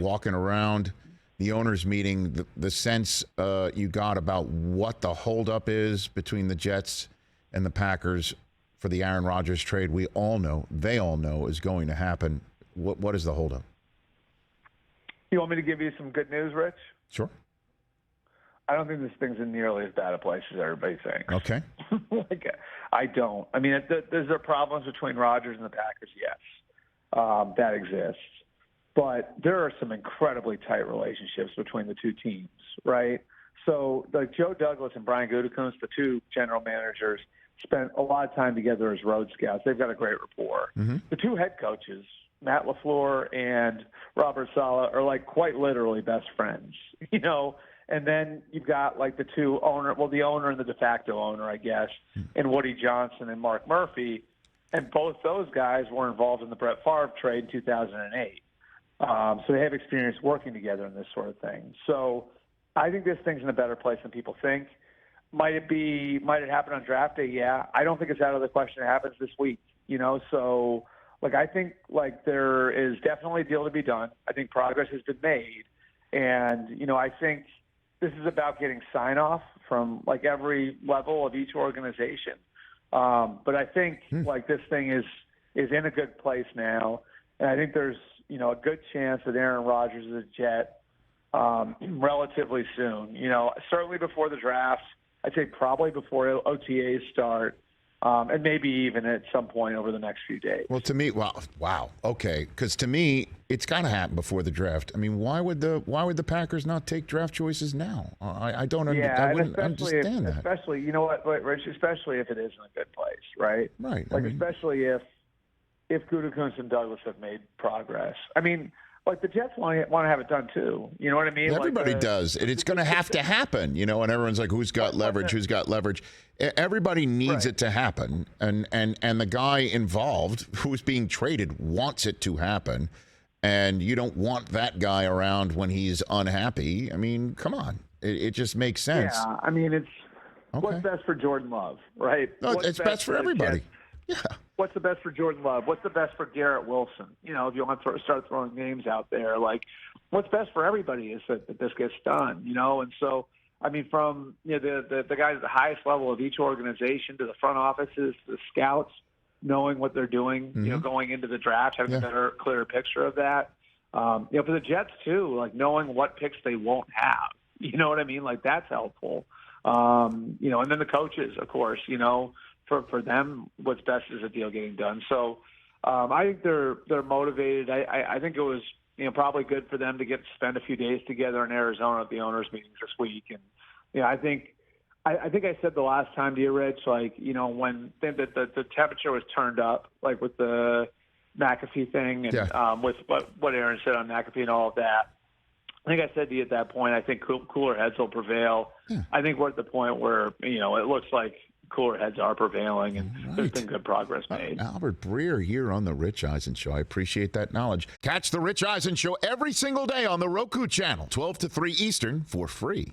walking around the owners' meeting, the sense you got about what the holdup is between the Jets and the Packers for the Aaron Rodgers trade? They all know is going to happen. What is the holdup? You want me to give you some good news, Rich? Sure. I don't think this thing's in nearly as bad a place as everybody thinks. Okay. I don't. I mean, there's problems between Rodgers and the Packers, yes. That exists. But there are some incredibly tight relationships between the two teams, right? So, like Joe Douglas and Brian Gutekunst, the two general managers, spent a lot of time together as road scouts. They've got a great rapport. Mm-hmm. The two head coaches, Matt LaFleur and Robert Saleh, are like quite literally best friends, you know? And then you've got like the the owner and the de facto owner, I guess, and Woody Johnson and Mark Murphy. And both those guys were involved in the Brett Favre trade in 2008. So they have experience working together in this sort of thing. So I think this thing's in a better place than people think. Might it happen on draft day? Yeah. I don't think it's out of the question it happens this week, you know? So, like, I think, like, there is definitely a deal to be done. I think progress has been made. And, you know, I think this is about getting sign-off from, like, every level of each organization. But I think, like, this thing is in a good place now. And I think there's, you know, a good chance that Aaron Rodgers is a Jet relatively soon. You know, certainly before the draft. I'd say probably before OTAs start, and maybe even at some point over the next few days. Well, to me, wow, okay, because to me, it's got to happen before the draft. I mean, why would the Packers not take draft choices now? I don't. I wouldn't understand that. Especially, you know what, Rich? Especially if it is in a good place, right? Right. Like, especially if Gutekunst and Douglas have made progress. I mean, like, the Jets want to have it done too. You know what I mean? Everybody does. And it's going to have to happen, you know, and everyone's like, who's got leverage? Everybody needs it to happen. And the guy involved who's being traded wants it to happen. And you don't want that guy around when he's unhappy. I mean, come on. It just makes sense. Yeah, I mean, it's what's best for Jordan Love, right? No, it's best for everybody. Yeah. What's the best for Jordan Love? What's the best for Garrett Wilson? You know, if you want to start throwing names out there, like, what's best for everybody is that this gets done, you know? And so, I mean, from, you know, the guys at the highest level of each organization to the front offices, to the scouts, knowing what they're doing, you know, going into the draft, having a better, clearer picture of that. You know, for the Jets too, like knowing what picks they won't have, you know what I mean? Like, that's helpful. You know, and then the coaches, of course, you know, for them, what's best is a deal getting done. So I think they're motivated. I think it was, you know, probably good for them to spend a few days together in Arizona at the owners' meetings this week. And, you know, I think I said the last time to you, Rich, like, you know, when the temperature was turned up, like with the McAfee thing and with what Aaron said on McAfee and all of that. I think I said to you at that point, I think cooler heads will prevail. Yeah. I think we're at the point where, you know, it looks like cooler heads are prevailing, and there's been good progress made. Albert Breer here on the Rich Eisen Show. I appreciate that knowledge. Catch the Rich Eisen Show every single day on the Roku channel, 12 to 3 Eastern, for free.